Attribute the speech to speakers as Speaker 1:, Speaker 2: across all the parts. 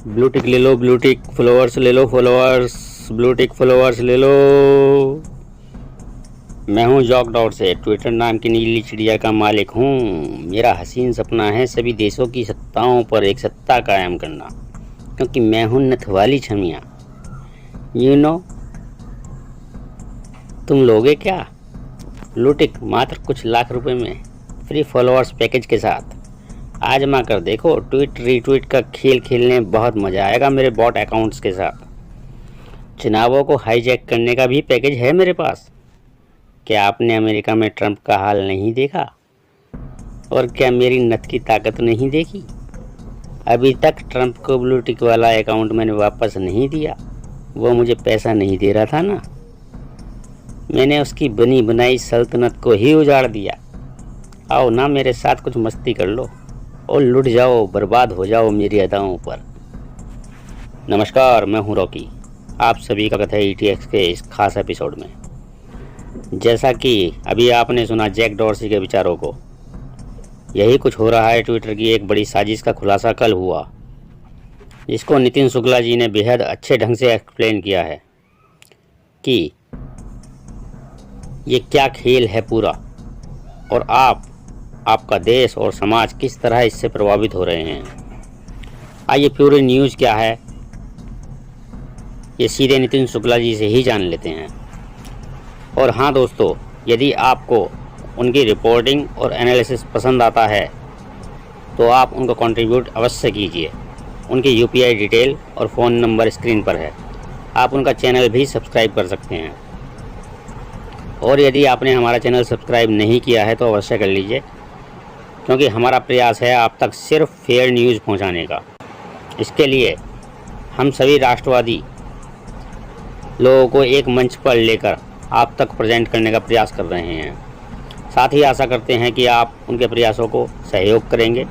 Speaker 1: Blue tick ले लो, blue tick followers ले लो, followers blue tick followers ले लो। मैं हूँ जॉकडॉट से, ट्विटर नाम की नीली चिड़िया का मालिक हूँ। मेरा हसीन सपना है सभी देशों की सत्ताओं पर एक सत्ता कायम करना, क्योंकि मैं हूँ नथ वाली छमिया। यू नो, तुम लोगे क्या? ब्लू टिक मात्र कुछ लाख रुपए में फ्री फॉलोअर्स पैकेज के साथ। आजमा कर देखो, ट्वीट रीट्वीट का खेल खेलने बहुत मज़ा आएगा मेरे बॉट अकाउंट्स के साथ। चुनावों को हाईजैक करने का भी पैकेज है मेरे पास। क्या आपने अमेरिका में ट्रंप का हाल नहीं देखा? और क्या मेरी नथ की ताकत नहीं देखी? अभी तक ट्रंप को ब्लू टिक वाला अकाउंट मैंने वापस नहीं दिया। वो मुझे पैसा नहीं दे रहा था ना, मैंने उसकी बनी बनाई सल्तनत को ही उजाड़ दिया। आओ ना मेरे साथ कुछ मस्ती कर लो और लुट जाओ, बर्बाद हो जाओ मेरी अदाओं पर। नमस्कार, मैं हूं रॉकी। आप सभी का कथा ETX के इस खास एपिसोड में। जैसा कि अभी आपने सुना जैक डॉर्सी के विचारों को, यही कुछ हो रहा है। ट्विटर की एक बड़ी साजिश का खुलासा कल हुआ, जिसको नितिन शुक्ला जी ने बेहद अच्छे ढंग से एक्सप्लेन किया है कि ये क्या खेल है पूरा, और आपका देश और समाज किस तरह इससे प्रभावित हो रहे हैं। आइए पूरी न्यूज़ क्या है ये सीधे नितिन शुक्ला जी से ही जान लेते हैं। और हाँ दोस्तों, यदि आपको उनकी रिपोर्टिंग और एनालिसिस पसंद आता है तो आप उनको कंट्रीब्यूट अवश्य कीजिए। उनकी UPI डिटेल और फ़ोन नंबर स्क्रीन पर है। आप उनका चैनल भी सब्सक्राइब कर सकते हैं। और यदि आपने हमारा चैनल सब्सक्राइब नहीं किया है तो अवश्य कर लीजिए, क्योंकि हमारा प्रयास है आप तक सिर्फ फेयर न्यूज़ पहुंचाने का। इसके लिए हम सभी राष्ट्रवादी लोगों को एक मंच पर लेकर आप तक प्रेजेंट करने का प्रयास कर रहे हैं। साथ ही आशा करते हैं कि आप उनके प्रयासों को सहयोग करेंगे,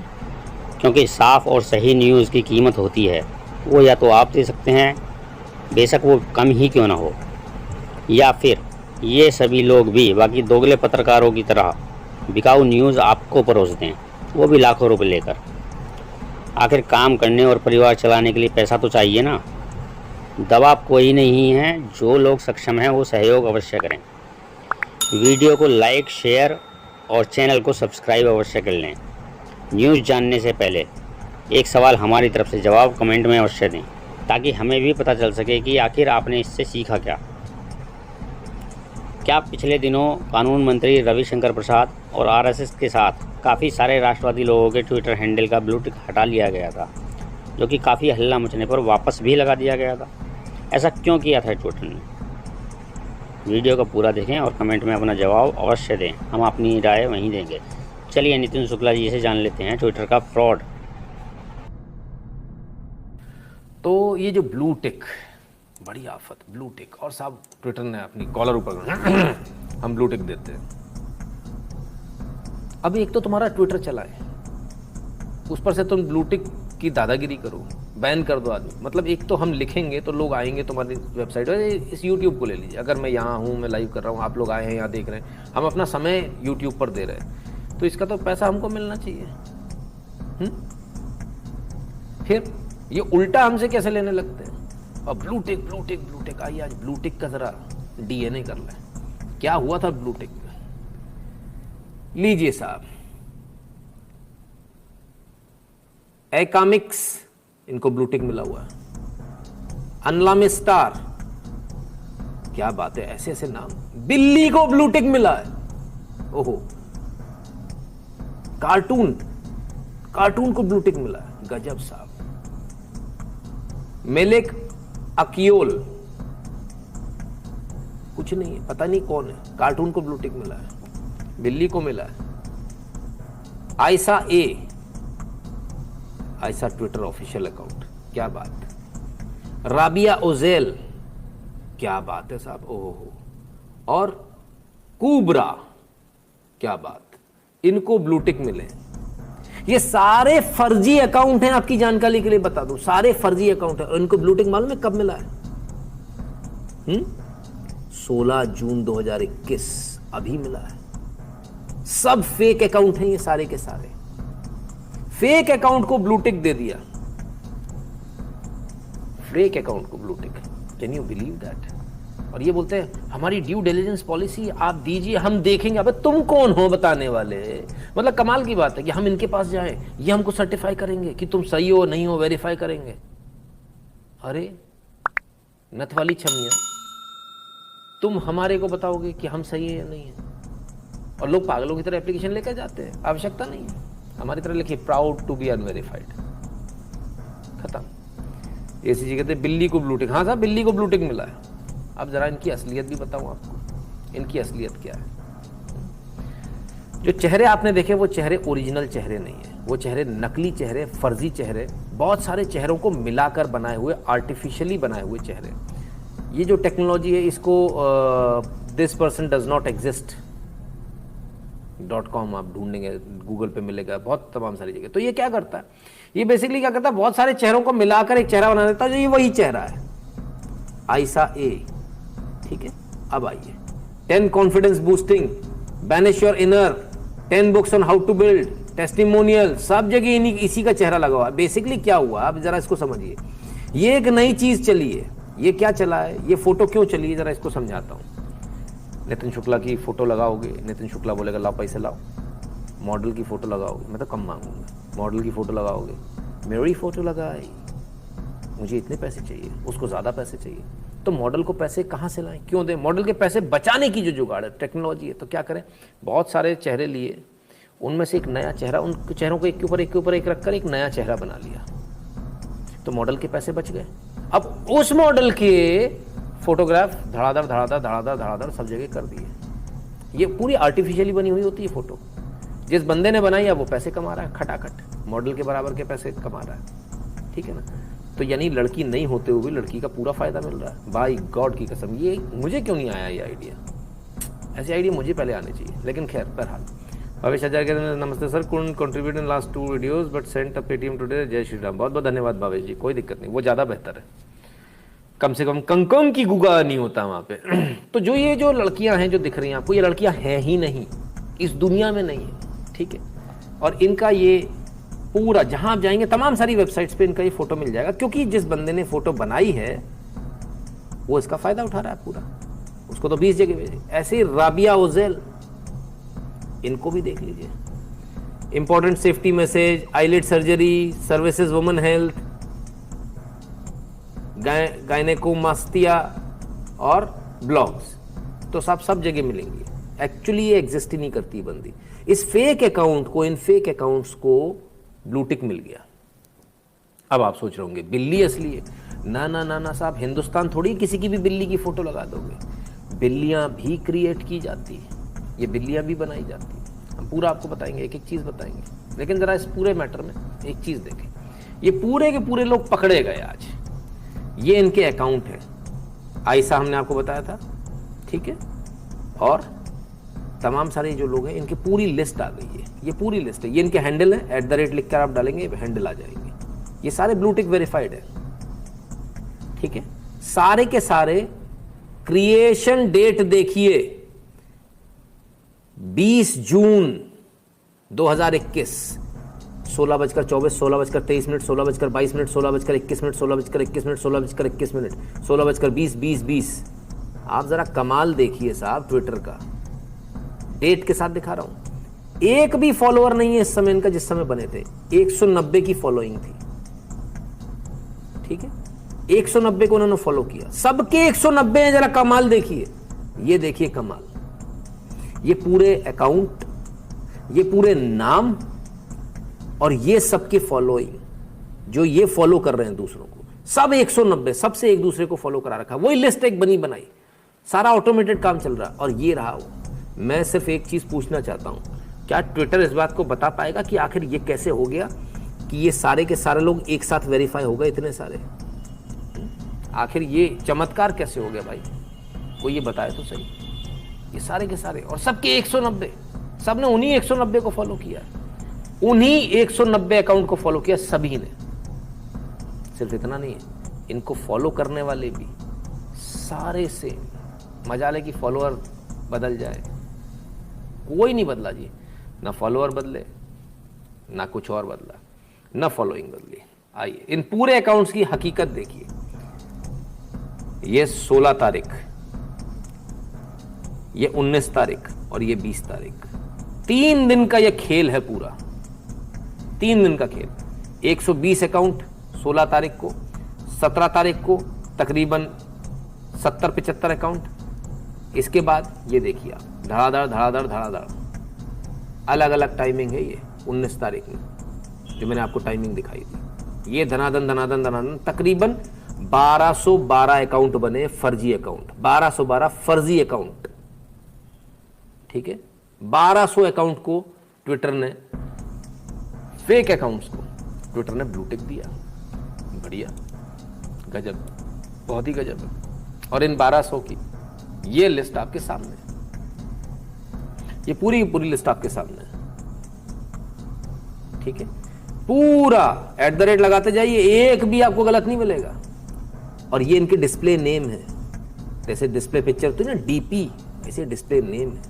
Speaker 1: क्योंकि साफ़ और सही न्यूज़ की कीमत होती है वो या तो आप दे सकते हैं, बेशक वो कम ही क्यों ना हो, या फिर ये सभी लोग भी बाकी दोगले पत्रकारों की तरह बिकाऊ न्यूज़ आपको परोस दें, वो भी लाखों रुपए लेकर। आखिर काम करने और परिवार चलाने के लिए पैसा तो चाहिए ना। दबाव कोई नहीं है, जो लोग सक्षम हैं वो सहयोग अवश्य करें। वीडियो को लाइक, शेयर और चैनल को सब्सक्राइब अवश्य कर लें। न्यूज़ जानने से पहले एक सवाल हमारी तरफ से जवाब कमेंट में अवश्य दें, ताकि हमें भी पता चल सके कि आखिर आपने इससे सीखा क्या पिछले दिनों कानून मंत्री रविशंकर प्रसाद और RSS के साथ काफ़ी सारे राष्ट्रवादी लोगों के ट्विटर हैंडल का ब्लू टिक हटा लिया गया था, जो कि काफ़ी हल्ला मचने पर वापस भी लगा दिया गया था। ऐसा क्यों किया था ट्विटर ने? वीडियो को पूरा देखें और कमेंट में अपना जवाब अवश्य दें। हम अपनी राय वहीं देंगे। चलिए नितिन शुक्ला जी से जान लेते हैं ट्विटर का फ्रॉड।
Speaker 2: तो ये जो ब्लू टिक, बड़ी आफत ब्लू टिक। और साहब ट्विटर ने अपनी कॉलर ऊपर हम ब्लू टिक देते हैं। अब एक तो तुम्हारा ट्विटर चला है, उस पर से तुम ब्लू टिक की दादागिरी करो, बैन कर दो आदमी। मतलब एक तो हम लिखेंगे तो लोग आएंगे तुम्हारी वेबसाइट पर। इस YouTube को ले लीजिए, अगर मैं यहाँ हूँ, मैं लाइव कर रहा हूँ, आप लोग आए हैं यहाँ देख रहे हैं, हम अपना समय YouTube पर दे रहे हैं, तो इसका तो पैसा हमको मिलना चाहिए। फिर ये उल्टा हमसे कैसे लेने लगते हैं? और blue tick blue tick blue tick. आइए आज ब्लू टिक का जरा DNA कर लें, क्या हुआ था ब्लू टिक में। लीजिए साहब, एकामिक्स, इनको ब्लू टिक मिला हुआ है। अनलामी स्टार, क्या बात है, ऐसे ऐसे नाम। बिल्ली को ब्लू टिक मिला है। ओहो। कार्टून को ब्लू टिक मिला है। गजब साहब। मेलेक अकियोल, कुछ नहीं है, पता नहीं कौन है, कार्टून को ब्लू टिक मिला है, बिल्ली को मिला है। आयसा ट्विटर ऑफिशियल अकाउंट, क्या बात। राबिया ओजेल, क्या बात है साहब, ओहो। और कुबरा, क्या बात, इनको ब्लू टिक मिले। ये सारे फर्जी अकाउंट हैं, आपकी जानकारी के लिए बता दूं, सारे फर्जी अकाउंट हैं। और इनको ब्लू टिक मालूम है कब मिला है? 16 जून 2021, अभी मिला है। सब फेक अकाउंट हैं ये सारे के सारे। फेक अकाउंट को ब्लू टिक दे दिया। फेक अकाउंट को blue tick. Can you believe that? और ये बोलते हैं हमारी ड्यू डिलिजेंस पॉलिसी आप दीजिए, हम देखेंगे। अबे तुम कौन हो बताने वाले? मतलब कमाल की बात है कि हम इनके पास जाएं, ये हमको सर्टिफाई करेंगे कि तुम सही हो नहीं हो, वेरीफाई करेंगे। अरे नथ वाली छमिया, तुम हमारे को बताओगे कि हम सही है या नहीं है? और लोग पागलों की तरह एप्लीकेशन लेकर जाते हैं। आवश्यकता नहीं है। हमारी तरह लिखिए प्राउड टू बी अनवेरीफाइड, खत्म। एसीजी कहते हैं बिल्ली को ब्लू टिक। हाँ साहब, बिल्ली को ब्लू टिक मिला है। अब जरा इनकी असलियत भी बताऊं आपको, इनकी असलियत क्या है। जो चेहरे आपने देखे वो चेहरे ओरिजिनल चेहरे नहीं है, वो चेहरे नकली चेहरे, फर्जी चेहरे, बहुत सारे चेहरों को मिलाकर बनाए हुए, आर्टिफिशियली बनाए हुए चेहरे। ये जो टेक्नोलॉजी है इसको this person does not exist .com आप ढूंढेंगे, गूगल पे मिलेगा, बहुत तमाम सारी जगह। तो ये क्या करता है, ये बेसिकली क्या करता है, बहुत सारे चेहरों को मिलाकर एक चेहरा बना देता है जो ये वही चेहरा है। आयशा ए, ठीक है। अब आइए 10 confidence boosting, banish your inner, 10 books on how to build, testimonial, सब जगह इसी का चेहरा लगा हुआ है। बेसिकली क्या हुआ, आप जरा इसको समझिए। ये एक नई चीज चली है। ये क्या चला है, ये फोटो क्यों चली है, जरा इसको समझाता हूं। नितिन शुक्ला की फोटो लगाओगे, नितिन शुक्ला बोलेगा लाओ पैसे लाओ। मॉडल की फोटो लगाओगे, मैं तो कम मांगूंगा। मॉडल की फोटो लगाओगे, मेरी फोटो लगाई, मुझे इतने पैसे चाहिए, उसको ज्यादा पैसे चाहिए। तो मॉडल को पैसे कहाँ से लाएं, क्यों दें? मॉडल के पैसे बचाने की जो जुगाड़ है, टेक्नोलॉजी है। तो क्या करें, बहुत सारे चेहरे लिए, उनमें से एक नया चेहरा, उन चेहरों को एक के ऊपर एक रखकर एक नया चेहरा बना लिया। तो मॉडल के पैसे बच गए। अब उस मॉडल के फोटोग्राफ धड़ाधड़ सब जगह कर दिए। ये पूरी आर्टिफिशियली बनी हुई होती है फोटो। जिस बंदे ने बनाई है वो पैसे कमा रहा है, खटाखट मॉडल के बराबर के पैसे कमा रहा है, ठीक है ना। तो यानी लड़की नहीं होते हुए लड़की का पूरा फायदा मिल रहा है। बाई गॉड की कसम, ये मुझे क्यों नहीं आया ये आइडिया? ऐसे आइडिया मुझे पहले आने चाहिए। लेकिन खैर, बहरहाल भावेश हजार कहते हैं नमस्ते sir, couldn't contribute in last 2 videos but sent a Paytm today, जय श्री राम। बहुत बहुत धन्यवाद भावेश जी, कोई दिक्कत नहीं, वो ज़्यादा बेहतर है। कम से कम कंकंग की गुगा नहीं होता वहाँ पे। तो जो ये जो लड़कियाँ हैं जो दिख रही हैं आपको, ये लड़कियाँ हैं ही नहीं, इस दुनिया में नहीं है, ठीक है। और इनका ये पूरा, जहाँ आप जाएंगे तमाम सारी वेबसाइट्स पे इनका ये फोटो मिल जाएगा, क्योंकि जिस बंदे ने फोटो बनाई है वो इसका फायदा उठा रहा है पूरा। उसको तो 20 जगह भेजे। ऐसे ही राबिया ओजेल, इनको भी देख लीजिए। Important safety message, eyelid surgery, services women health, gynaecomastia और ब्लॉग्स, तो सब जगह मिलेंगे। एक्चुअली ये एग्जिस्ट ही नहीं करती बंदी। इस फेक अकाउंट को, इन फेक अकाउंट्स को ब्लू टिक मिल गया। अब आप सोच रहे होंगे बिल्ली असली है। ना ना ना ना साहब, हिंदुस्तान थोड़ी किसी की भी बिल्ली की फोटो लगा दोगे। बिल्लियां भी क्रिएट की जाती है, ये बिल्लियां भी बनाई जाती है। हम पूरा आपको बताएंगे, एक एक चीज बताएंगे। लेकिन जरा इस पूरे मैटर में एक चीज देखें, ये पूरे के पूरे लोग पकड़े गए आज। ये इनके अकाउंट है। आयशा हमने आपको बताया था, ठीक है। और तमाम सारे जो लोग हैं, इनकी पूरी लिस्ट आ गई है। ये पूरी लिस्ट है, ये इनके हैंडल है। @ लिखकर आप डालेंगे, हैंडल आ जाएंगे। ये सारे ब्लू टिक वेरीफाइड है, ठीक है। सारे के सारे क्रिएशन डेट देखिए, 20 जून 2021, 16:24, 16:23, 16:22, 16:21, 16:21, 16:21, 16:20, 20। आप जरा कमाल देखिए साहब, ट्विटर का डेट के साथ दिखा रहा हूं। एक भी फॉलोअर नहीं है इस समय इनका, जिस समय बने थे। 190 की फॉलोइंग थी, ठीक है। 190 को उन्होंने फॉलो किया, सबके 190 हैं। जरा कमाल देखिए, ये देखिए कमाल। ये पूरे अकाउंट, ये पूरे नाम और ये सबके फॉलोइंग, जो ये फॉलो कर रहे हैं दूसरों को, सब 190 सबसे एक दूसरे को फॉलो करा रखा। वही लिस्ट एक बनी बनाई, सारा ऑटोमेटेड काम चल रहा है। और ये रहा वो। मैं सिर्फ एक चीज पूछना चाहता हूं, क्या ट्विटर इस बात को बता पाएगा कि आखिर ये कैसे हो गया कि ये सारे के सारे लोग एक साथ वेरीफाई हो गए, इतने सारे? आखिर ये चमत्कार कैसे हो गया भाई? कोई ये बताए तो सही। ये सारे के सारे, और सबके 190, सबने उन्हीं 190 को फॉलो किया, उन्हीं 190 अकाउंट को फॉलो किया सभी ने। सिर्फ इतना नहीं है, इनको फॉलो करने वाले भी सारे से मजाले की फॉलोअर बदल जाए, कोई नहीं बदला जी। ना फॉलोअर बदले, ना कुछ और बदला, ना फॉलोइंग बदली। आइए इन पूरे अकाउंट्स की हकीकत देखिए। ये 16 तारीख, ये 19 तारीख और ये 20 तारीख। 3 दिन का ये खेल है पूरा, 3 दिन का खेल। 120 अकाउंट 16 तारीख को, 17 तारीख को तकरीबन 70-75 अकाउंट। इसके बाद ये देखिए आप, धड़ाधड़ धड़ाधड़ धड़ाधड़, अलग अलग टाइमिंग है। ये 19 तारीख में जो मैंने आपको टाइमिंग दिखाई थी, ये धनाधन धनाधन धनाधन तकरीबन 1212 अकाउंट बने फर्जी अकाउंट, 1212 फर्जी अकाउंट। ठीक है, 1200 अकाउंट को ट्विटर ने, फेक अकाउंट्स को ट्विटर ने ब्लू टिक दिया। बढ़िया, गजब, बहुत ही गजब है। और इन 1200 की ये लिस्ट आपके सामने है, ये पूरी पूरी लिस्ट आपके सामने है। ठीक है, पूरा @ लगाते जाइए, एक भी आपको गलत नहीं मिलेगा। और ये इनके डिस्प्ले नेम है, जैसे डिस्प्ले पिक्चर तो ना डीपी, ऐसे डिस्प्ले नेम है।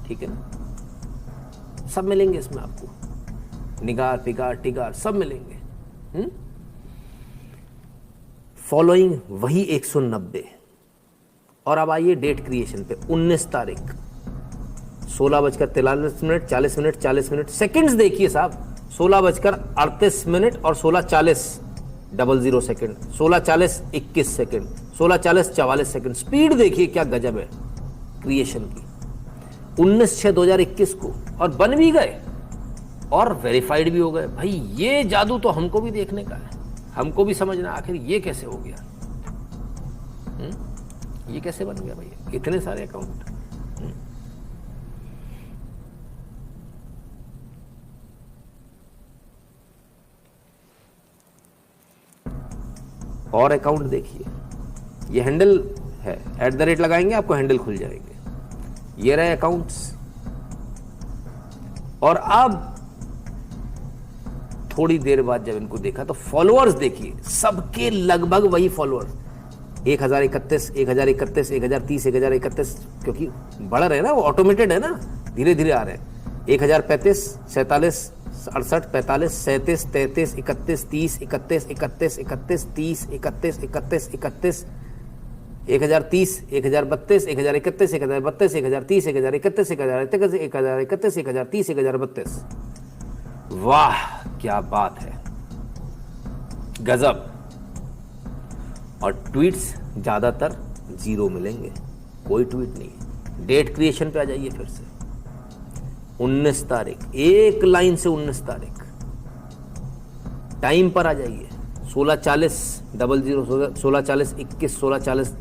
Speaker 2: ठीक है ना, सब मिलेंगे इसमें आपको, निगार पिगार टिगार सब मिलेंगे। फॉलोइंग वही 190। और अब आइए डेट क्रिएशन पे, 19 तारीख 16:43 40 मिनट 40 मिनट, सेकंड्स देखिए साहब, 16:38 और 16:40 सेकंड, 16:40 21 सेकंड, 16:40 44 सेकंड। स्पीड देखिए क्या गजब है क्रिएशन की। 19/6/2021 को, और बन भी गए और वेरीफाइड भी हो गए। भाई ये जादू तो हमको भी देखने का है, हमको भी समझना आखिर ये कैसे हो गया। ये कैसे बन गया भैया, इतने सारे अकाउंट। और अकाउंट देखिए, ये हैंडल है, @ लगाएंगे आपको हैंडल खुल जाएंगे। ये रहे अकाउंट्स। और अब थोड़ी देर बाद जब इनको देखा तो फॉलोअर्स देखिए, सबके लगभग वही फॉलोअर्स, 1031, 1031, 1030, 1031, क्योंकि बढ़ रहे हैं ना, वो ऑटोमेटेड है ना, धीरे धीरे आ रहे हैं। 1035, 47, 68, 45, 37, 33, 31, 30, 31, 31, 31, 30, 31, 31, 31, 1030, 1032, 1031, 1032, 1030, 1031, 1031, 1031, 1030, 1032। वाह क्या बात है, गजब। और ट्वीट्स ज्यादातर 0 मिलेंगे, कोई ट्वीट नहीं। डेट क्रिएशन पे आ जाइए फिर से, 19 तारीख, एक लाइन से 19 तारीख। टाइम पर आ जाइए, 16:40 16:40 21, 16:40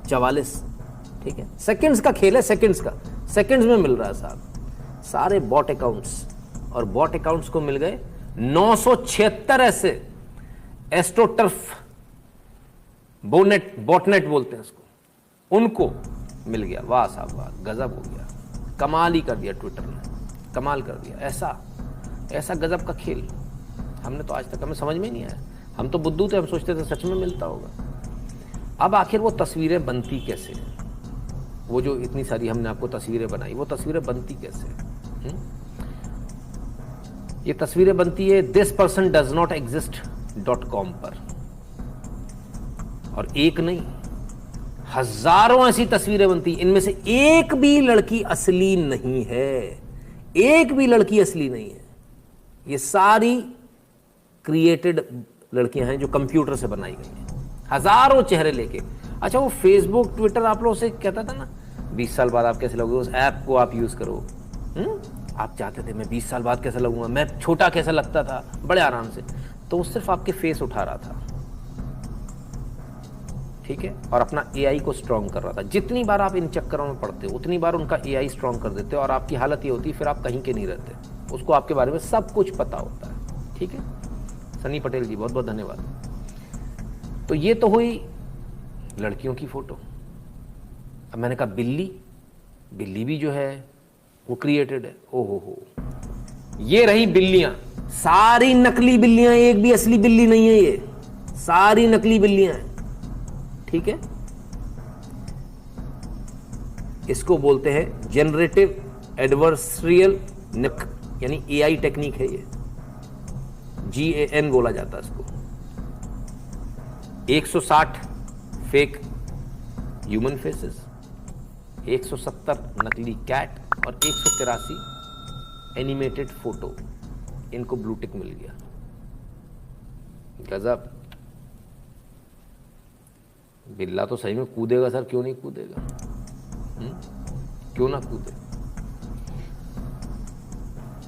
Speaker 2: 44। ठीक है, सेकंड्स का खेल है, सेकंड्स का, सेकंड्स में मिल रहा है साहब। सारे बॉट अकाउंट्स, और बॉट अकाउंट्स को मिल गए 976 ऐसे एस्ट्रोटर्फ बॉटनेट बोलते हैं इसको, उनको मिल गया। वाह साहब वाह, गजब हो गया, कमाल ही कर दिया ट्विटर ने, कमाल कर दिया। ऐसा गजब का खेल हमने तो आज तक, हमें समझ में नहीं आया। हम तो बुद्धू थे, हम सोचते थे सच में मिलता होगा। अब आखिर वो तस्वीरें बनती कैसे हैं, वो जो इतनी सारी हमने आपको तस्वीरें बनाई, वो तस्वीरें बनती कैसे हैं? ये तस्वीरें बनती है thispersondoesnotexist.com पर, और एक नहीं, हजारों ऐसी तस्वीरें बनती, इनमें से एक भी लड़की असली नहीं है, एक भी लड़की असली नहीं है। ये सारी क्रिएटेड लड़कियां हैं जो कंप्यूटर से बनाई गई हैं, हजारों चेहरे लेके। अच्छा, वो फेसबुक ट्विटर आप लोगों से कहता था ना 20 साल बाद आप कैसे लगोगे, उस ऐप को आप यूज करो। आप चाहते थे मैं 20 साल बाद कैसा लगूंगा, मैं छोटा कैसा लगता था, बड़े आराम से। तो वो सिर्फ आपके फेस उठा रहा था, ठीक है, और अपना एआई को स्ट्रॉन्ग कर रहा था। जितनी बार आप इन चक्करों में पड़ते हो, उतनी बार उनका एआई स्ट्रॉन्ग कर देते हो, और आपकी हालत ये होती है फिर आप कहीं के नहीं रहते। उसको आपके बारे में सब कुछ पता होता है। ठीक है, सनी पटेल जी बहुत बहुत धन्यवाद। तो ये तो हुई लड़कियों की फोटो। अब मैंने कहा बिल्ली भी जो है वो क्रिएटेड है। ओहो, ये रही बिल्लियां, सारी नकली बिल्लियां, एक भी असली बिल्ली नहीं है, ये सारी नकली बिल्लियां हैं। ठीक है, इसको बोलते हैं जनरेटिव एडवर्सरियल नेक, यानी एआई टेक्निक है ये, GAN बोला जाता है इसको। 160 फेक ह्यूमन फेसेस, 170 नकली कैट और 183 एनिमेटेड फोटो, इनको ब्लू टिक मिल गया। गजब। बिल्ला तो सही में कूदेगा सर, क्यों नहीं कूदेगा? क्यों ना कूदे?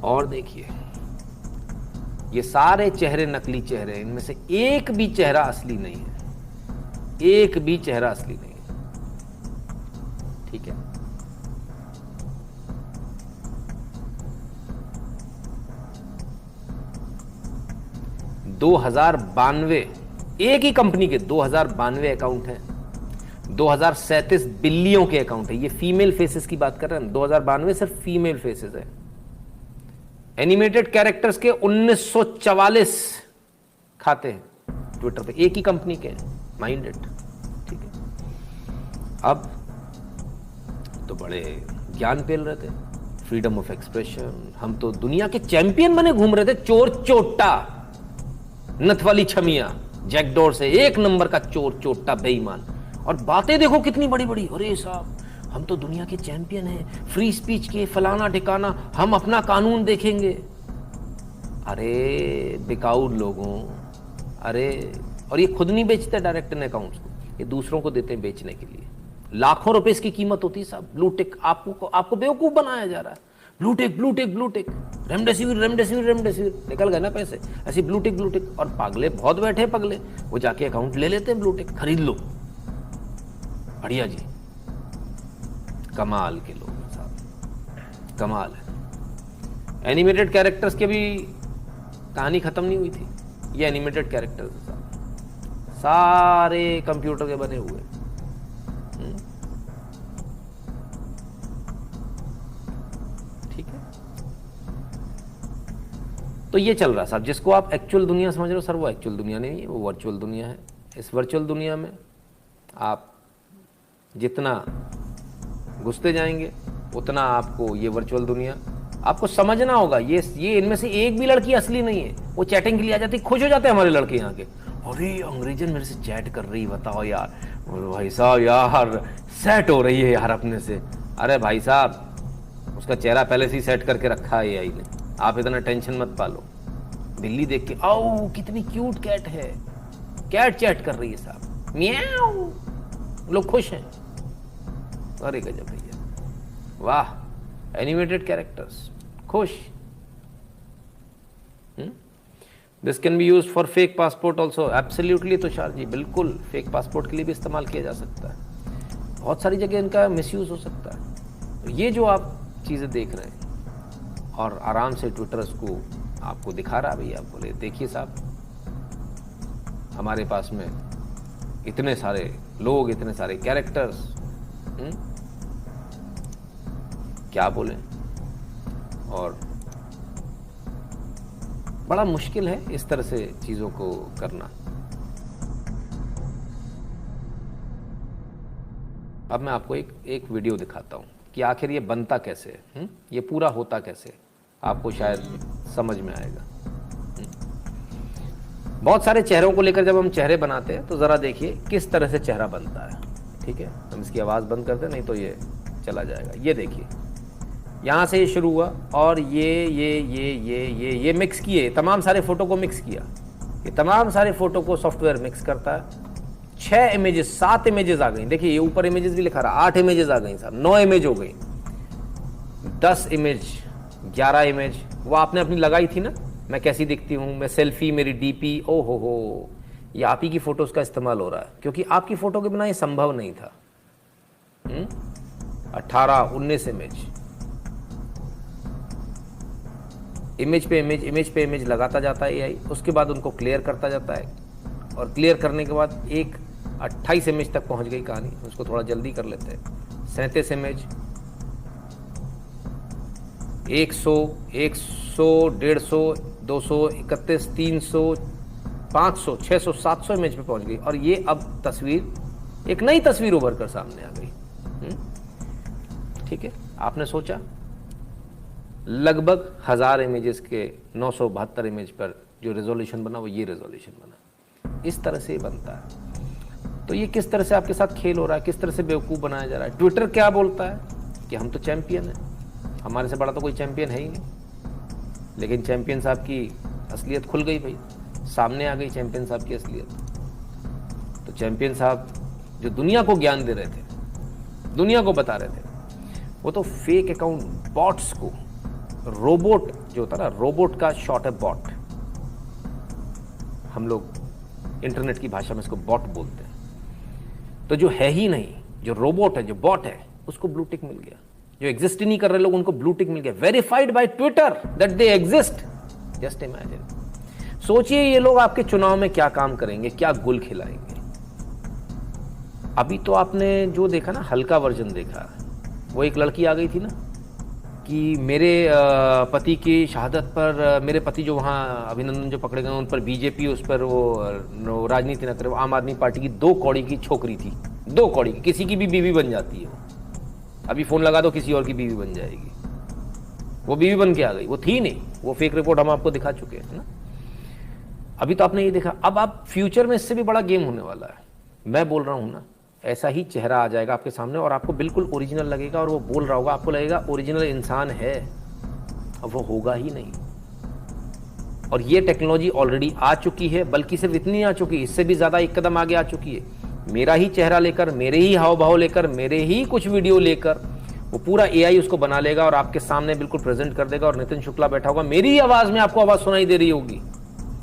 Speaker 2: और देखिए, ये सारे चेहरे नकली चेहरे हैं, इनमें से एक भी चेहरा असली नहीं है, एक भी चेहरा असली नहीं है। ठीक है, दो 2092 एक ही कंपनी के 2092 अकाउंट हैं, 2037 बिल्लियों के अकाउंट है। ये फीमेल फेसेस की बात कर रहे हैं, 2092 सिर्फ फीमेल फेसेस है। एनिमेटेड कैरेक्टर्स के 1944 खाते हैं ट्विटर पे, एक ही कंपनी के माइंड इट। ठीक है, अब तो बड़े ज्ञान पेल रहे थे, फ्रीडम ऑफ एक्सप्रेशन, हम तो दुनिया के चैंपियन बने घूम रहे थे। चोर चोट्टा, नथ वाली छमिया, जैकडोर से एक नंबर का चोर चोट्टा बेईमान, और बातें देखो कितनी बड़ी बड़ी। अरे साहब, हम तो दुनिया के चैंपियन हैं, फ्री स्पीच के, फलाना ठिकाना, हम अपना कानून देखेंगे। अरे बिकाऊ लोगों, अरे, और ये खुद नहीं बेचते डायरेक्ट इन अकाउंट्स को, ये दूसरों को देते हैं बेचने के लिए। लाखों रुपए इसकी कीमत होती है साहब। ब्लू टिक, आपको बेवकूफ बनाया जा रहा है। Blue tick blue tick blue tick, remdesivir remdesivir remdesivir, निकल गए ना पैसे, ऐसी ब्लू टिक ब्लू टिक। और पागले बहुत बैठे पगले, वो जाके अकाउंट ले लेते हैं, ब्लू टिक खरीद लो। बढ़िया जी, कमाल के लोग हैं साहब, कमाल है। एनिमेटेड कैरेक्टर्स की भी कहानी खत्म नहीं हुई थी। ये एनिमेटेड कैरेक्टर्स हैं साहब, सारे कंप्यूटर के बने हुए। ठीक है, तो ये चल रहा साहब। जिसको आप एक्चुअल दुनिया समझ रहे हो सर, वो एक्चुअल दुनिया नहीं है, वो वर्चुअल दुनिया है। इस वर्चुअल दुनिया में आप जितना घुसते जाएंगे उतना आपको ये वर्चुअल दुनिया, आपको समझना होगा। ये इनमें से एक भी लड़की असली नहीं है। वो चैटिंग के लिए आ जाती, खुश हो जाते हैं हमारे लड़के यहाँ के, अरे अंग्रेजन मेरे से चैट कर रही, बताओ यार, भाई साहब यार सेट हो रही है यार अपने से। अरे भाई साहब, उसका चेहरा पहले से ही सेट करके रखा है एआई ने, आप इतना टेंशन मत पालो। बिल्ली देख के, आओ कितनी क्यूट कैट है, कैट चैट कर रही है साहब, म्याऊ, लोग खुश हैं। अरे गजब भैया, वाह, एनिमेटेड कैरेक्टर्स, खुश। This can be used for fake passport also, absolutely Tushar ji, बिल्कुल फेक पासपोर्ट के लिए भी इस्तेमाल किया जा सकता है। बहुत सारी जगह इनका मिसयूज हो सकता है। तो ये जो आप चीज़ें देख रहे हैं, और आराम से ट्विटर इसको आपको दिखा रहा है भैया, बोले देखिए साहब, हमारे पास में इतने सारे लोग, इतने सारे कैरेक्टर्स, क्या बोलें। और बड़ा मुश्किल है इस तरह से चीजों को करना। अब मैं आपको एक वीडियो दिखाता हूं कि आखिर ये बनता कैसे है, ये पूरा होता कैसे, आपको शायद समझ में आएगा। बहुत सारे चेहरों को लेकर जब हम चेहरे बनाते हैं तो जरा देखिए किस तरह से चेहरा बनता है। ठीक है, हम इसकी आवाज बंद कर दें, नहीं तो ये चला जाएगा। ये देखिए, यहाँ से ये शुरू हुआ और ये मिक्स किए, तमाम सारे फोटो को मिक्स किया। ये तमाम सारे फोटो को सॉफ्टवेयर मिक्स करता है। 6 इमेजेस, 7 इमेजेस आ गई। देखिए ये ऊपर इमेजेस भी लिखा रहा, 8 इमेजेस आ गई साहब, 9 इमेज हो गई, 10 इमेज, 11 इमेज। वो आपने अपनी लगाई थी ना, मैं कैसी दिखती हूँ, मैं सेल्फी, मेरी डीपी, ओ हो, ये आप ही की फोटोज का इस्तेमाल हो रहा है, क्योंकि आपकी फोटो के बिना ये संभव नहीं था। 18, 19 इमेज पे इमेज, इमेज पे इमेज लगाता जाता है एआई। उसके बाद उनको क्लियर करता जाता है, और क्लियर करने के बाद एक 28 इमेज तक पहुंच गई कहानी। उसको थोड़ा जल्दी कर लेते हैं। 37 इमेज, 100, 150, 200, 31, 300, 500, 600, 700 इमेज पे पहुंच गई। और ये अब तस्वीर, एक नई तस्वीर उभर कर सामने आ गई। ठीक है, आपने सोचा लगभग 1000 इमेजेस के 972 इमेज पर जो रेजोल्यूशन बना, वो ये रेजोल्यूशन बना। इस तरह से बनता है। तो ये किस तरह से आपके साथ खेल हो रहा है, किस तरह से बेवकूफ़ बनाया जा रहा है। ट्विटर क्या बोलता है कि हम तो चैंपियन हैं, हमारे से बड़ा तो कोई चैंपियन है ही नहीं। लेकिन चैंपियन साहब की असलियत खुल गई भाई, सामने आ गई चैंपियन साहब की असलियत। तो चैंपियन साहब जो दुनिया को ज्ञान दे रहे थे, दुनिया को बता रहे थे, वो तो फेक अकाउंट बॉट्स को, रोबोट जो होता है ना, रोबोट का शॉर्ट है बॉट, हम लोग इंटरनेट की भाषा में इसको बॉट बोलते हैं। तो जो है ही नहीं, जो रोबोट है, जो बॉट है, उसको ब्लू टिक मिल गया। जो एग्जिस्ट ही नहीं कर रहे लोग, उनको ब्लू टिक मिल गया, verified bye Twitter that they exist. Just imagine, सोचिए ये लोग आपके चुनाव में क्या काम करेंगे, क्या गुल खिलाएंगे। अभी तो आपने जो देखा ना, हल्का वर्जन देखा, वो एक लड़की आ गई थी ना कि मेरे पति की शहादत पर, मेरे पति जो वहाँ अभिनंदन जो पकड़े गए उन पर बीजेपी उस पर वो राजनीति न करे। वो आम आदमी पार्टी की 2 कौड़ी की छोकरी थी, 2 कौड़ी की, किसी की भी बीवी बन जाती है वो। अभी फ़ोन लगा दो, किसी और की बीवी बन जाएगी। वो बीवी बन के आ गई, वो थी नहीं, वो फेक रिपोर्ट हम आपको दिखा चुके हैं ना। अभी तो आपने ये देखा, अब आप फ्यूचर में इससे भी बड़ा गेम होने वाला है। मैं बोल रहा हूँ ना, ऐसा ही चेहरा आ जाएगा आपके सामने और आपको बिल्कुल ओरिजिनल लगेगा और वो बोल रहा होगा, आपको लगेगा ओरिजिनल इंसान है, अब वो होगा ही नहीं। और ये टेक्नोलॉजी ऑलरेडी आ चुकी है, बल्कि सिर्फ इतनी आ चुकी है, इससे भी ज़्यादा एक कदम आगे आ चुकी है। मेरा ही चेहरा लेकर, मेरे ही हाव भाव लेकर, मेरे ही कुछ वीडियो लेकर वो पूरा AI उसको बना लेगा और आपके सामने बिल्कुल प्रेजेंट कर देगा। और नितिन शुक्ला बैठा होगा, मेरी ही आवाज़ में आपको आवाज़ सुनाई दे रही होगी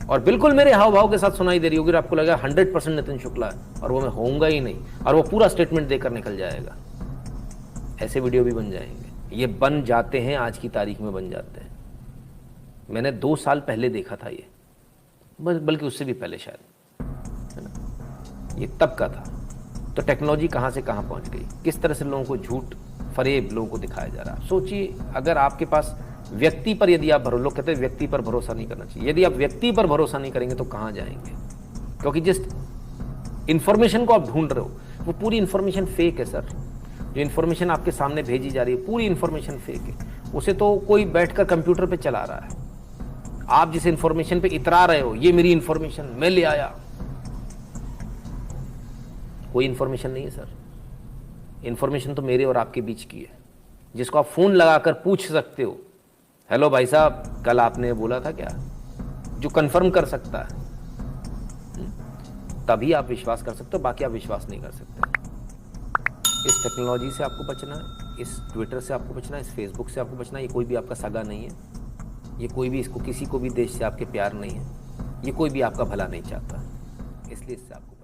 Speaker 2: और बिल्कुल मेरे हाव भाव के साथ सुनाई दे रही होगी और आपको लगेगा 100% नितिन शुक्ला है और वो मैं होऊंगा ही नहीं, और वो पूरा स्टेटमेंट देकर निकल जाएगा। ऐसे वीडियो भी बन जाएंगे, ये बन जाते हैं, आज की तारीख में बन जाते हैं। मैंने 2 साल पहले देखा था ये, बल्कि उससे भी पहले शायद, है ना, ये तब का था। तो टेक्नोलॉजी कहाँ से कहाँ पहुँच गई, किस तरह से लोगों को झूठ फरेब लोगों को दिखाया जा रहा है। सोचिए, अगर आपके पास व्यक्ति पर यदि आप लोग कहते हैं व्यक्ति पर भरोसा नहीं करना चाहिए, यदि आप व्यक्ति पर भरोसा नहीं करेंगे तो कहाँ जाएंगे? क्योंकि जिस इंफॉर्मेशन को आप ढूंढ रहे हो वो पूरी इंफॉर्मेशन फेक है सर। जो इंफॉर्मेशन आपके सामने भेजी जा रही है पूरी इंफॉर्मेशन फेक है, उसे तो कोई बैठकर कंप्यूटर पे चला रहा है। आप जिस इंफॉर्मेशन पे इतरा रहे हो, ये मेरी इंफॉर्मेशन, मैं ले आया, कोई इंफॉर्मेशन नहीं है सर। इंफॉर्मेशन तो मेरे और आपके बीच की है, जिसको आप फोन लगाकर पूछ सकते हो, हेलो भाई साहब कल आपने बोला था क्या, जो कंफर्म कर सकता है, तभी आप विश्वास कर सकते हो, बाकी आप विश्वास नहीं कर सकते। इस टेक्नोलॉजी से आपको बचना है, इस ट्विटर से आपको बचना है, इस फेसबुक से आपको बचना है। ये कोई भी आपका सगा नहीं है, ये कोई भी इसको किसी को भी देश से आपके प्यार नहीं है, ये कोई भी आपका भला नहीं चाहता, इसलिए इससे आपको